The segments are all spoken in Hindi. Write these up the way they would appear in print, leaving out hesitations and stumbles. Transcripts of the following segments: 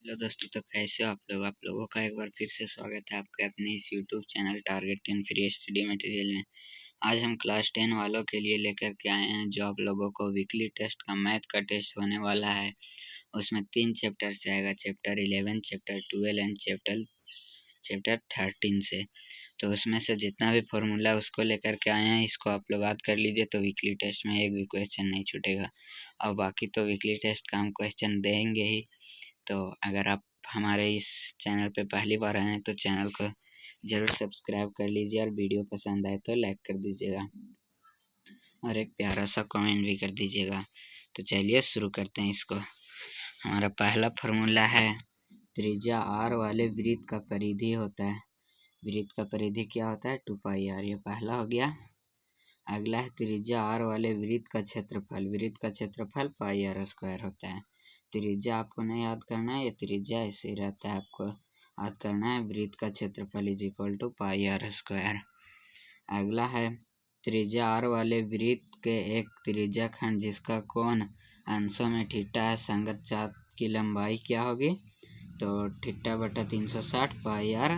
हेलो दोस्तों, तो कैसे हो आप लोगों का एक बार फिर से स्वागत है आपके अपने इस YouTube channel target 10 free study material में। आज हम क्लास 10 वालों के लिए लेकर के आए हैं जो आप लोगों को वीकली टेस्ट का मैथ का टेस्ट होने वाला है। उसमें 3 चैप्टर से आएगा, चैप्टर 11, चैप्टर 12 एंड चैप्टर 13 से। तो उसमें से जितना भी फॉर्मूला है उसको लेकर के आए हैं, इसको आप लोग याद कर लीजिए तो वीकली टेस्ट में एक भी क्वेश्चन नहीं छूटेगा। और बाकी तो वीकली टेस्ट का हम क्वेश्चन देंगे ही। तो अगर आप हमारे इस चैनल पे पहली बार आए हैं तो चैनल को ज़रूर सब्सक्राइब कर लीजिए और वीडियो पसंद आए तो लाइक कर दीजिएगा और एक प्यारा सा कमेंट भी कर दीजिएगा। तो चलिए शुरू करते हैं इसको। हमारा पहला फार्मूला है, त्रिज्या r वाले वृत्त का परिधि होता है। वृत्त का परिधि क्या होता है? 2πr। ये पहला हो गया। अगला है, त्रिज्या r वाले वृत्त का क्षेत्रफल। वृत्त का क्षेत्रफल πr² होता है। त्रिज्या आपको नहीं याद करना है, ये त्रिज्या ऐसे ही रहता है, आपको याद करना है वृत्त का क्षेत्रफल = πr²। अगला है, त्रिज्या r वाले वृत्त के एक त्रिज्या खंड जिसका कोण अंशों में थीटा है, संगत चाप की लंबाई क्या होगी? तो θ/360 πr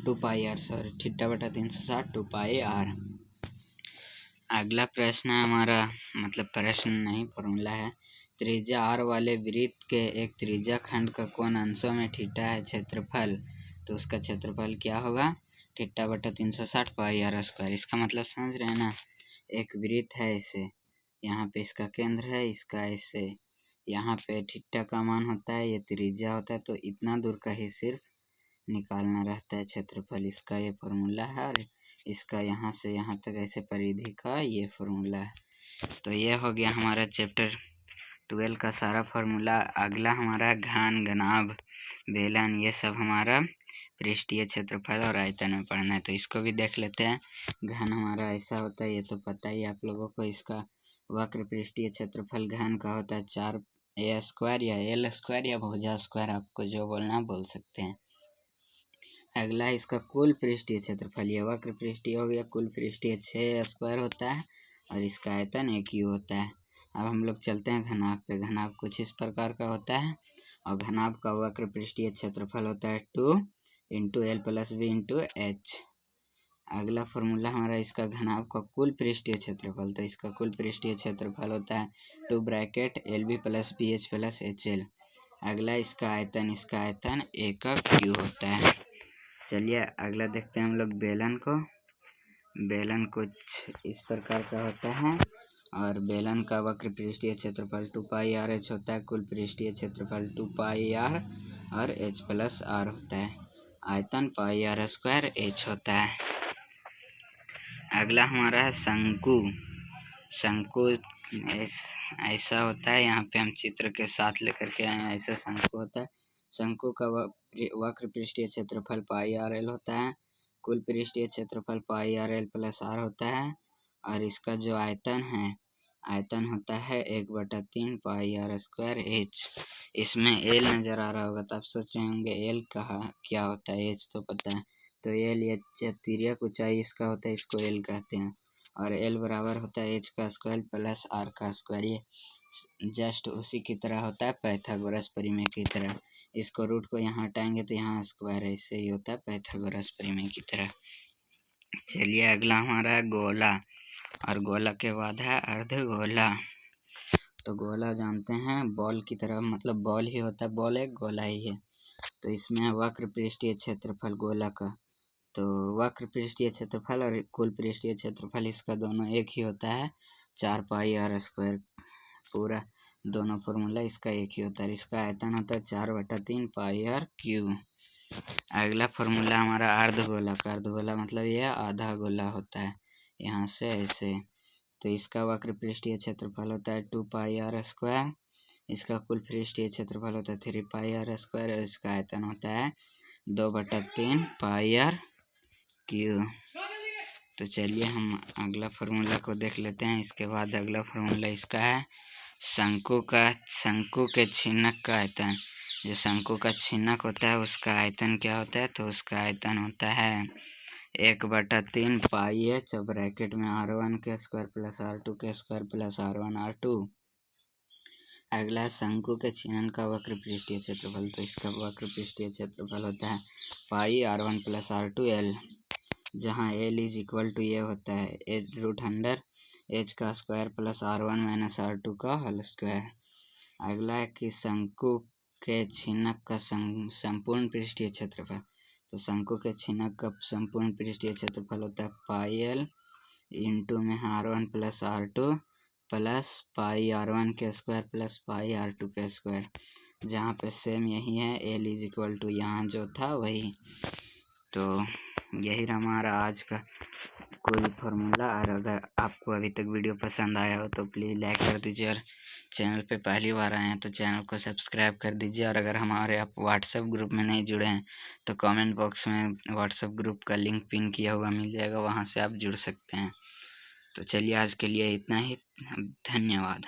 2πr, θ/360 2πr। अगला प्रश्न है हमारा, मतलब प्रश्न नहीं फॉर्मूला है, त्रिज्या r वाले वृत्त के एक त्रिज्या खंड का कोण अंशों में थीटा है, क्षेत्रफल, तो उसका क्षेत्रफल क्या होगा? θ/360 πr²। इसका मतलब समझ रहे हैं ना? एक वृत्त है ऐसे, यहाँ पे इसका केंद्र है, इसका ऐसे, यहाँ पे थीटा का मान होता है, ये त्रिज्या होता है, तो इतना दूर का ही सिर्फ निकालना रहता है क्षेत्रफल। इसका ये फॉर्मूला है और इसका यहाँ से यहाँ तक ऐसे परिधि का ये फॉर्मूला है। तो ये हो गया हमारा चैप्टर 12 का सारा फॉर्मूला। अगला हमारा घन, घनाभ, बेलन, ये सब हमारा पृष्ठीय क्षेत्रफल और आयतन में पढ़ना है, तो इसको भी देख लेते हैं। घन हमारा ऐसा होता है, ये तो पता ही आप लोगों को। इसका वक्र पृष्ठीय क्षेत्रफल घन का होता है 4a² या l² या भुजा स्क्वायर, आपको जो बोलना बोल सकते हैं। अगला है इसका कुल पृष्ठीय क्षेत्रफल। ये वक्र पृष्ठीय हो गया, कुल पृष्ठीय 6a² होता है और इसका आयतन 1u होता है। अब हम लोग चलते हैं घनाभ पे। घनाभ कुछ इस प्रकार का होता है और घनाभ का वक्र पृष्ठीय क्षेत्रफल होता है 2 × l + b × h। अगला फॉर्मूला हमारा इसका घनाभ का कुल पृष्ठीय क्षेत्रफल, तो इसका कुल पृष्ठीय क्षेत्रफल होता है 2 ब्रैकेट lb + bh + hl। अगला इसका आयतन एकक q होता है। चलिए अगला देखते हैं हम लोग बेलन को। बेलन कुछ इस प्रकार का होता है और बेलन का वक्र पृष्ठीय क्षेत्रफल 2πrh होता है, कुल पृष्ठीय क्षेत्रफल 2πr और h + r होता है, आयतन πr² होता है। अगला हमारा है शंकु। शंकु ऐसा होता है, यहाँ पे हम चित्र के साथ लेकर के आए हैं, ऐसा शंकु होता है। शंकु का वक्र पृष्ठीय क्षेत्रफल πrl होता है, कुल पृष्ठीय क्षेत्रफल πrl + r होता है और इसका जो आयतन है, आयतन होता है 1/3 πr²h। इसमें l नज़र आ रहा होगा तो आप सोच रहे होंगे l कहा क्या होता है, h तो पता है। तो l ये तिर्यक ऊंचाई इसका होता है, इसको l कहते हैं और l बराबर होता है h² + r²। ये जस्ट उसी की तरह होता है, पाइथागोरस प्रमेय की तरह। इसको रूट को यहाँ हटाएंगे तो यहाँ स्क्वायर, ऐसे ही होता है पाइथागोरस प्रमेय की तरह। चलिए अगला हमारा गोला, और गोला के बाद है अर्धगोला। तो गोला जानते हैं बॉल की तरह, मतलब बॉल ही होता है, बॉल एक गोला ही है। तो इसमें वक्र पृष्ठीय क्षेत्रफल गोला का, तो वक्र पृष्ठीय क्षेत्रफल और कुल पृष्ठीय क्षेत्रफल इसका दोनों एक ही होता है, 4πr²। पूरा दोनों फॉर्मूला इसका एक ही होता है। इसका आयतन होता है 4/3 πr³। अगला फॉर्मूला हमारा अर्धगोला का। अर्धगोला मतलब यह आधा गोला होता है, यहाँ से ऐसे। तो इसका वक्र पृष्ठीय क्षेत्रफल होता है 2πr², इसका कुल पृष्ठीय क्षेत्रफल होता है 3πr² और इसका आयतन होता है 2/3 πr³। तो चलिए हम अगला फॉर्मूला को देख लेते हैं। इसके बाद अगला फॉर्मूला इसका है शंकु के छिन्नक का आयतन। जो शंकु का छिन्नक होता है उसका आयतन क्या होता है? तो उसका आयतन होता है 1/3 πh और ब्रैकेट में r1² + r2² + r1 r2। अगला है शंकु के छीनन का वक्र पृष्ठीय क्षेत्रफल। तो इसका वक्र पृष्ठीय क्षेत्रफल होता है पाई r1 प्लस r2l, जहाँ l इज इक्वल टू ये होता है √100 h का square plus r1 minus r2 का होल स्क्वायर। अगला है कि शंकु के छीनक का संपूर्ण पृष्ठीय क्षेत्रफल। तो शंकु के छीनक का संपूर्ण पृष्ठीय क्षेत्रफल होता है पाई l इंटू में r1 plus r2 plus pi r1 के स्क्वायर प्लस पाई r2 के स्क्वायर, जहाँ पे सेम यही है l इज इक्वल टू यहाँ जो था वही। तो यही रहा हमारा आज का कोई फार्मूला। और अगर आपको अभी तक वीडियो पसंद आया हो तो प्लीज़ लाइक कर दीजिए, और चैनल पे पहली बार आए हैं तो चैनल को सब्सक्राइब कर दीजिए। और अगर हमारे आप व्हाट्सएप ग्रुप में नहीं जुड़े हैं तो कमेंट बॉक्स में व्हाट्सएप ग्रुप का लिंक पिन किया हुआ मिल जाएगा, वहाँ से आप जुड़ सकते हैं। तो चलिए आज के लिए इतना ही, धन्यवाद।